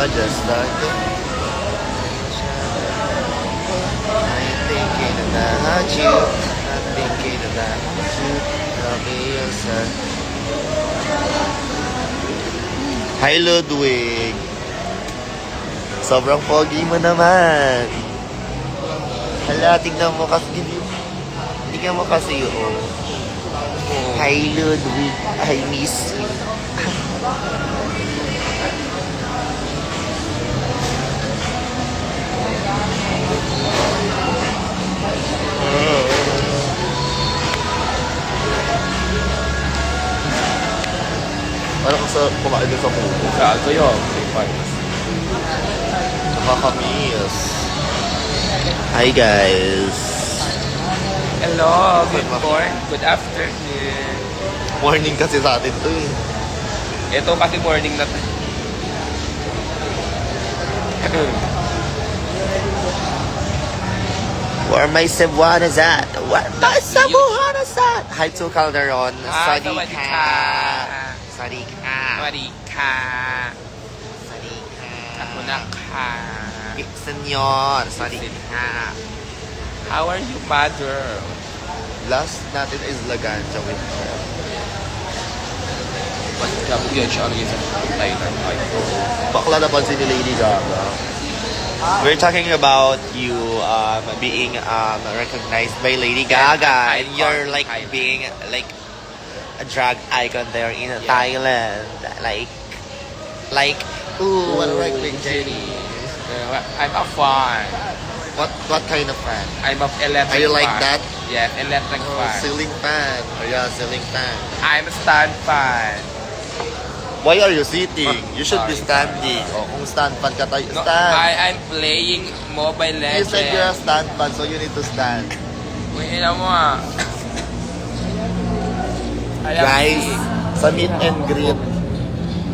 just like I'm thinking about you. I'm thinking about you. Love me yourself. Hi, Ludwig. Sobrang pogi mo naman. Hala, tignan mo kasi. Tignan mo kasi yun. Hi, Ludwig. I miss you. Parang sa kumain din sa puto. Saan ko yun? Nakakamiss. Hi, guys. Hello, good morning, good afternoon. Morning kasi sa atin to eh. Ito kasi morning na to. Where my Cebuanas at? Where my Cebuanas at? Hi to Calderon. Sadi ka. Sadi ka. Sawadi ka. Sadi ka. Ako na ka. Senyor. Sadi ka. How are you, mother? Last natin is Lagancha with her. Sabi ko yun siya, ano yun sa Thailand. Bakla na pansin ni Lady Gaga. We're talking about you being recognized by Lady Gaga, and you're like being like a drag icon there in Thailand, like ooh, what a right big Jenny. I'm a fan. What kind of fan? I'm a electric Are you like fan. that? Yes, electric fan. Ceiling fan. Oh yeah, ceiling fan. I'm a stand fan. Why are you sitting? You should be Sorry. standing. Oh, kung stand fan ka tayo, No, stand. I'm playing Mobile You Legends. said you're a stand fan, so you need to stand. Uy, ina mo ah. Alam Guys, si- sa meet and greet,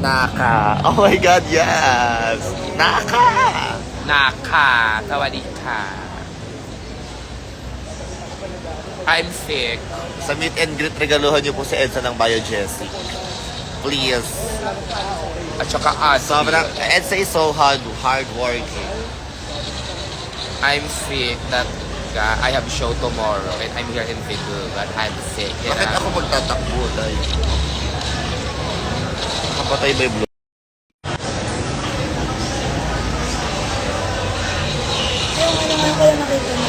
Naka. Oh my God, yes! Naka! Naka, sawadi ka. I'm sick. Sa meet and greet, regaluhan niyo po si Edsa ng Biogesic. Please. At saka Adi. Sobrang, Edsa is so hardworking. I'm sick that I have show tomorrow and I'm here in Cebu but I'm sick. Bakit ako magtatakbo, dahil? Nakapatay ba yung blue? Yung ano nga kayo nakita mo,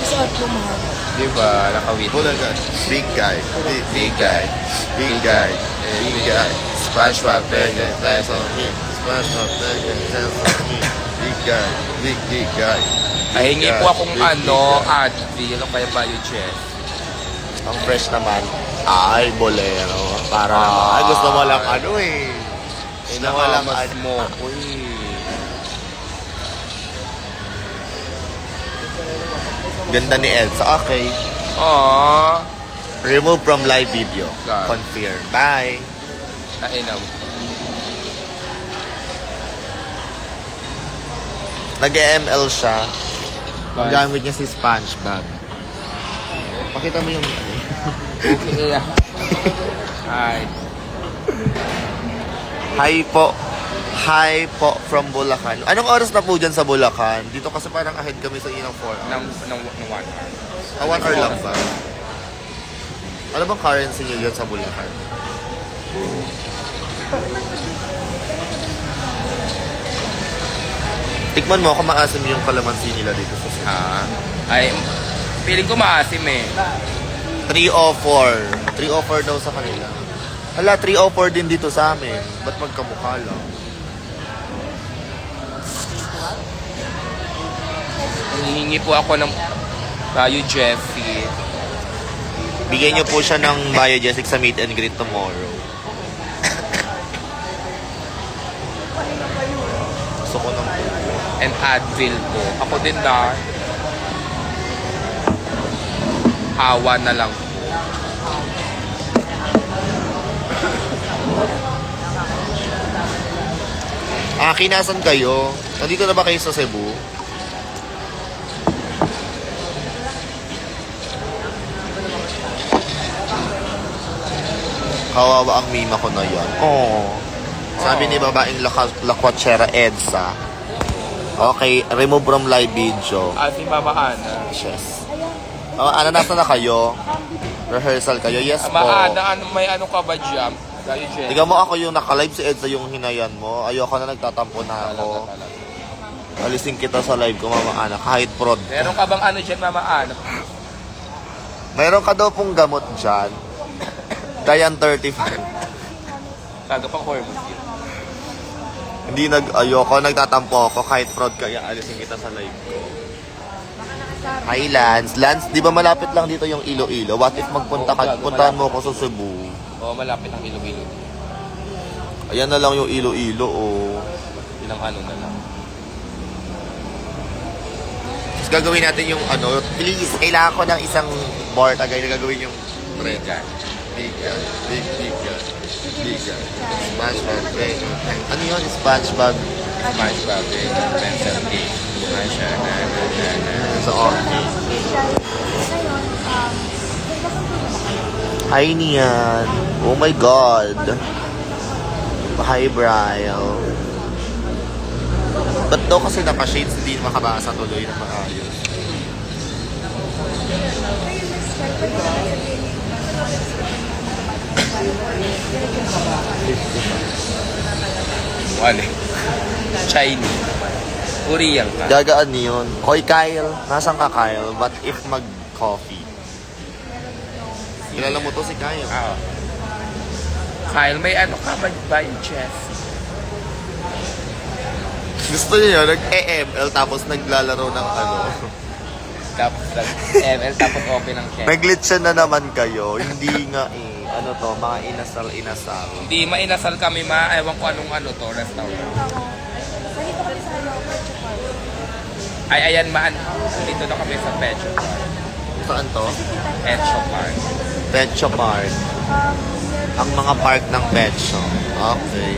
suot mo mahal. Diba? Nakawit. Hold on, guys. Big guy. Big guy. Big guy. Big guy. SpongeBob Burger. That's on me. SpongeBob Burger. That's on me. Big guy. Big guy. Ahingi Big po guy. akong Big ano, guy. Adi. Ano kaya Biogen? Ang fresh naman. Ay, bolero. Para naman. Ay, gusto mo lang ano eh. Gusto mo lang Nakamas ano. mo. Uy. Ganda ni Elsa. Okay. Aww. Remove from live video. God. Confirm. Bye. Nainaw. Nag-ML siya. Ang Bye. gamit niya si SpongeBob. Pakita mo yung Okay. Hi. Hi po. Hi po from Bulacan. Anong oras na po dyan sa Bulacan? Dito kasi parang ahead kami sa inang 4 hours. Nang 1 hour. 1 hour lang ba? Ano bang currency niyo dyan sa Bulacan? Tikman mo kung maasim yung kalamansi nila dito sa Cebu. Ay, feeling ko maasim eh. 304. 304 daw sa kanila. Hala, 304 din dito sa amin. Ba't magkamukha lang? Hinihingi po ako ng Bio Jeffy. Bigyan niyo po siya ng Biogesic sa meet and greet tomorrow. Gusto ko ng And Advil po. Ako din na. Awa na lang po. Kinasan kayo? Nandito na ba kayo sa Cebu? Kawawa ang mima ko na yan. Oh. Sabi ni babaeng lakwatsera EDSA. Okay, remove from live video. Si Mama Ana. Yes. Ano, nasa na kayo? Rehearsal kayo? Yes po. Mama Ana, may ano ka ba dyan? Kayo, Jen? Tingnan mo ako yung naka-live si EDSA yung hinayan mo. Ayoko na, nagtatampo na ako. Alisin kita sa live ko, Mama Ana, kahit prod. Meron ka bang ano dyan, Mama Ana? Mayroon ka daw pong gamot dyan. Dayan 35. Taga pang hormones yun. Hindi ayoko, nagtatampo ako kahit fraud kaya alisin kita sa live ko. Hi Lance. Lance, di ba malapit lang dito yung Iloilo? What if magpunta ka, puntahan mo ako sa Cebu? Oo, malapit ang Iloilo. Ayan na lang yung Iloilo, oh. Ilang ano na lang. Tapos gagawin natin yung ano, please, kailangan ko ng isang bar tagay na gagawin yung Vegan. Vegan. Vegan. SpongeBob. Ano yun? SpongeBob. SpongeBob. Pencil cake. Masya. So, okay. Hi, Nian. Oh my God. Hi, Brian. Ba't daw kasi naka-shades hindi makabasa tuloy na maayos? Wale. Chinese. Korean ka. Gagaan yun. Hoy, Kyle. Nasaan ka, Kyle? What if mag-coffee? Kilala mo to si Kyle. Kyle, may ano ka ba yung chef? Gusto niya nag-EML tapos naglalaro ng ano. Tapos nag-ML, tapos open ang chef. Nag-glitch na naman kayo. Hindi nga eh. Ano to, mga inasal-inasal. Hindi, mainasal kami ewan ko anong ano to, restaurant. Dito kami sa ano, Petro Park. Ay, ayan dito na kami sa Petro Park. Saan to? Petro Park. Petro Park. Ang mga park ng Petro. Okay.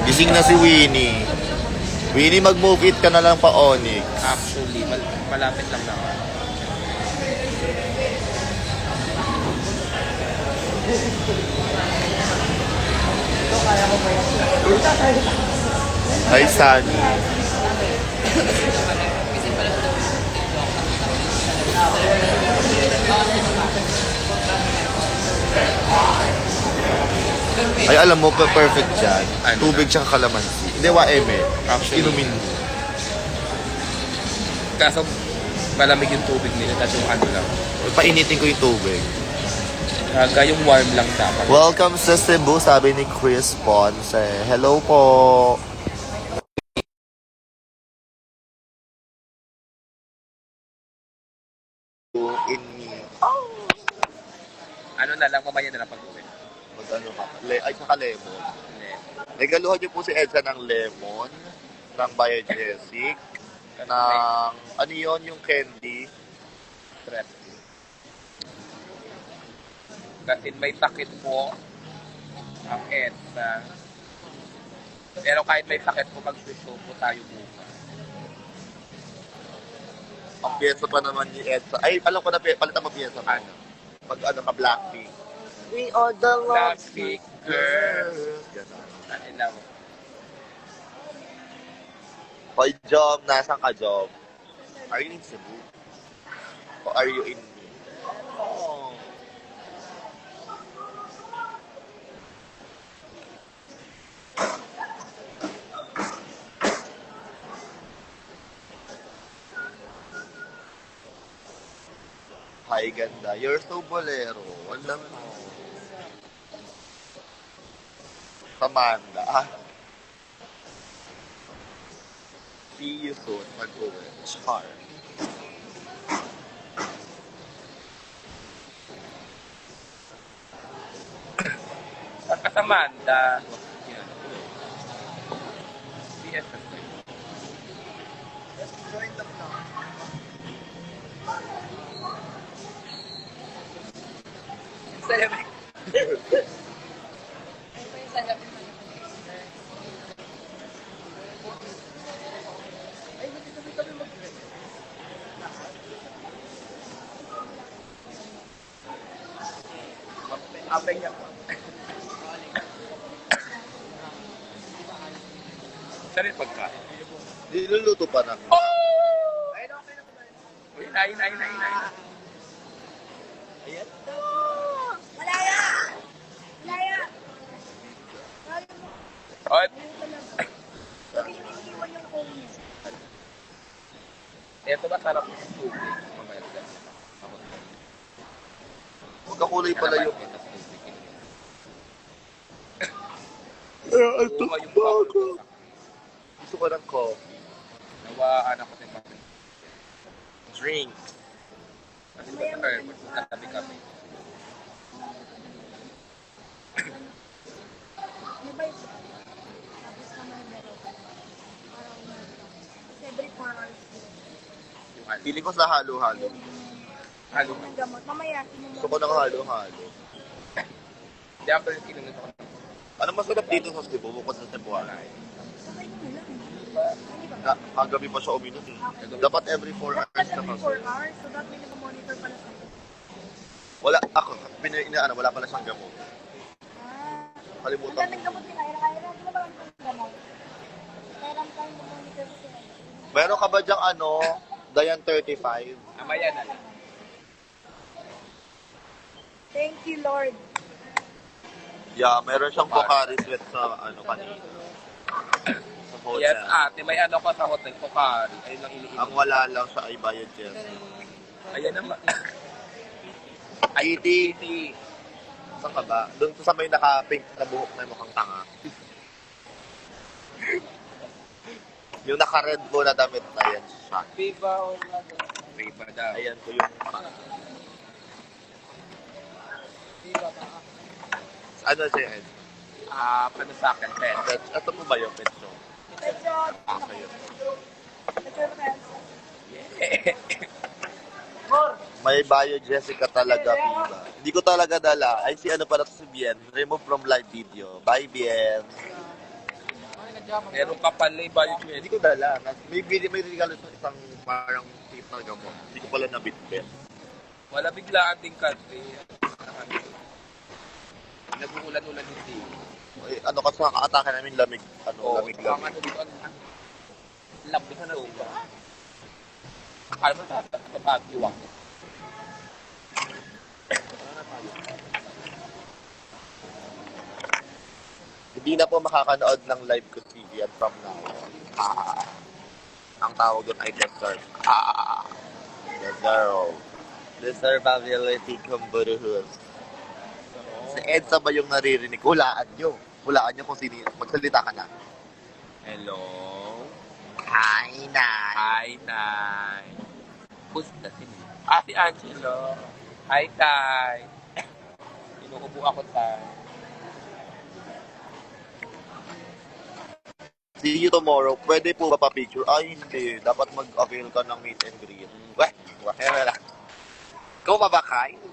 Gising na si Winnie. Winnie, mag-move it ka na lang pa Onyx. Actually, malapit lang naman. Hi, Sunny. Ay, alam mo, perfect dyan. Ano? Tubig siyang kalamansi. Hindi, eme. Actually, Inumin. Kaso, malamig yung tubig nila, tapos yung ano lang. Painitin ko yung tubig. Yung warm lang dapat. Welcome sa Cebu, sabi ni Chris Ponce. Hello po. In me. Ano na lang, mamaya na lang pag-uwi. Mag-ano ka? Ay, saka lemon. Regaluhan niyo po si Edsa ng lemon, ng Biogesic, ng, ano yun, yung candy. Stress. Kasi may sakit po ang EDSA. Pero kahit may sakit po, mag-show po tayo bukas. Ang piyesa pa naman ni Edsa. Ay, alam ko na, palitan mo piyesa pa. Ano? Pag ano ka, Blackpink. We are the Blackpink girls. Ganun. Ano lang. Hoy, Job, nasaan ka, Job? Are you in Cebu? Or are you in me? Oh. Hi, ganda. You're so bolero. Alam mo. Samanda. See you soon. Mag-uwi. Char. Ang kasamanda. Yan. BFF. Saan yung pagkain? Niluluto pa na. Oh! Uy, nain. Ayan. Malaya! Malaya! Oh, Sabi niyo iniiwan yung phone niya. eto ba sarap yung tubig? Mamaya ka. Magkakulay pala yung... Ito yung bago. Gusto ko ng coffee. Nawaan ako din kami. Drink. Kasi ba sa airport, magkatabi kami. Ano ba ito? Tapos naman meron. Parang every 4 hours. Yung ano. Pili ko sa halo-halo. Halo. Ng gamot. Mamaya, inumin Gusto ko ng halo-halo. Di ako rin inumin ako. Ano masarap dito sa Cebu bukod sa Cebuana? Sabay mo lang. Hindi ba? Kagabi pa siya uminot eh. Dapat every 4 hours Dapat na every kasi. 4 hours. So, dapat may nag-monitor pala sa Wala, ako, wala pala siyang gamot. Kalimutan Ang mo. dating gamot nila. Kaya di ba ba ang gamot? Kaya lang tayo mag-monitor sa sila. Meron ka ba dyang ano, Dayan 35? Mamaya na lang. Thank you, Lord. Yeah, meron siyang Pocari Sweat sa ano kanina. Sa hotel. Yes, ate. May ano ko sa hotel. Pocari. Ayun lang iniinom. Ang wala lang siya ay bayad dyan. Ayan naman. IT. Saan ka ba? Doon sa may naka-pink na buhok na mukhang tanga. Yung naka-red mo na damit na yan siya. Viva o Viva daw. Ayan ko yung... Ano siya yun? Ano sa akin, pen? Ito po ba yung pet show? Medyo, Ako yun. medyo friends. May bio Jessica talaga, Piba. Hindi ko talaga dala. Ay, si ano pala to si Bien. Remove from live video. Bye, Bien. Meron ka pala ba yung Hindi ko dala. May regalo sa isang parang tip na gamot. Hindi ko pala nabitbit. Wala biglaan din country. Nag-uulan-ulan hindi. Ay, ano kasi nakaka-atake namin lamig. Oo, Lamig. ang ano dito, lamig na uba. Akala mo sa pag-iwak. Hindi na po makakanood ng live ko TV at from now. Ang tawag doon ay deserve. Deserve ability kumburuhus. Si Edsa ba yung naririnig? Hulaan nyo. Hulaan nyo kung sino. Magsalita ka na. Hello? Hi, Nay. Hi, Nay. Who's that? Si Angelo. Hi, Tay. Inuubo ako, Tay. See you tomorrow. Pwede po ba pa-picture? Ay, hindi. Dapat mag-avail ka ng meet and greet. Weh, wala. Ikaw ba ba, Kai?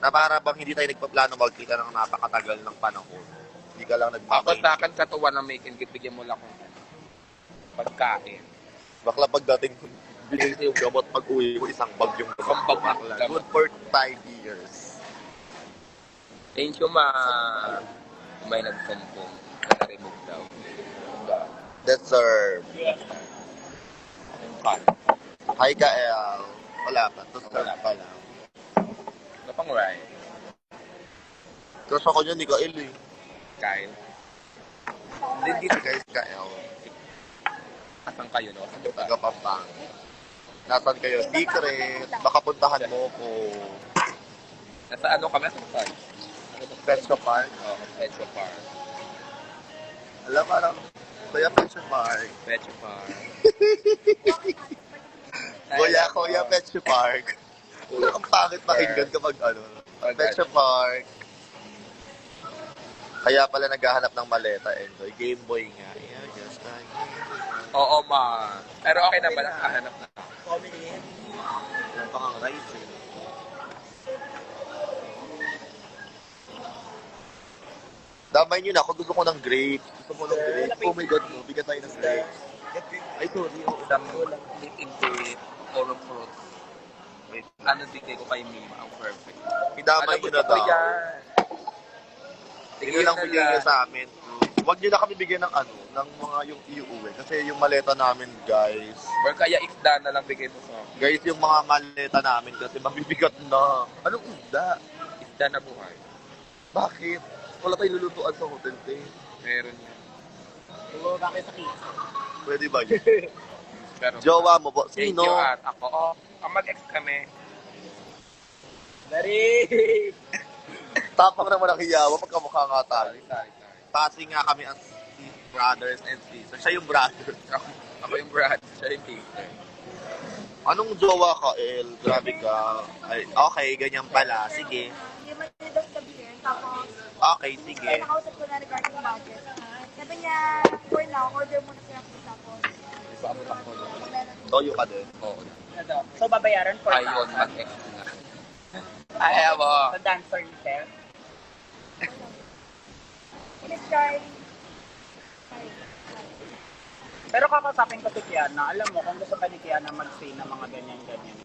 Na para bang hindi tayo nagpaplano magkita ng napakatagal ng panahon. Hindi ka lang Ako nagmamay. sa akin, katuwa ng make and gift, bigyan mo lang akong pagkain. Bakla pagdating binili ko yung gamot pag-uwi ko isang bag yung Isang bag na bakla. gamot. Good for 5 years. Thank you, ma. May nagsumpong. Naka-remove daw. Deserve. Ang kan. Hi, Kael. Wala pa. Deserve pa lang. Ano pang right? Crush ako niya ni Kael eh. Kyle. Hindi si Kael. Asan kayo, no? Saan ba? Taga Pampanga. Nasaan kayo? Secret. Baka puntahan mo ko. Nasa ano kami? Nasa Petro Park. Oh, Petro Park. Alam mo lang. Kuya Petro Park. Petro Park. Kuya Petro Park. Ang pangit pakinggan kapag ano. Petro Park. Kaya pala naghahanap ng maleta. Enjoy. Game Boy nga. Yeah, just like Oo, ma. Pero okay na ba? Nakahanap na. yung pangang rice eh. Damay nyo na. Ako gusto ko ng grape. Gusto ko ng grape. Oh my God, no. Bigyan tayo ng grape. Ay, sorry. Isang liquid oro fruit. Wait. Ano bigay ko kay Mima? Ang perfect. Idamay nyo na gusto ko daw. yan? Sige lang bigyan nyo sa amin. Huwag niyo na kami bigyan ng ano, ng mga yung iuwi. Kasi yung maleta namin, guys. Or kaya isda na lang bigay mo sa akin. Guys, yung mga maleta namin kasi mabibigat na. Anong isda? Isda na buhay. Bakit? Wala tayong lulutuan sa hotel, te. Meron yan. Oo, bakit sa kids? Pwede ba yun? Pero, Jowa mo po. thank Sino? you at ako. Oh, mag-ex kami. Dari! Tapang naman ang hiyawa. Magkamukha nga tayo. Sorry. Kasi nga kami ang brothers and sisters. Siya yung brother. Ako yung Brad. Siya yung sister. Anong jowa ka, El? Grabe ka. Ay, okay, ganyan pala. Sige. Yung malidas sabihin, tapos, Okay, kaya sige. nakausap ko na regarding budget. Sabi niya, for now, order muna sila ako tapos, Paabot ako doon. meron. Toyo ka din. Oo. So, babayaran for Ayun, mag-ex na. Ay, abo. Sa dancer ni Sir. Please try. Pero kakasapin ko si Kiana, alam mo, kung gusto pa ni Kiana mag-say ng mga ganyan-ganyan,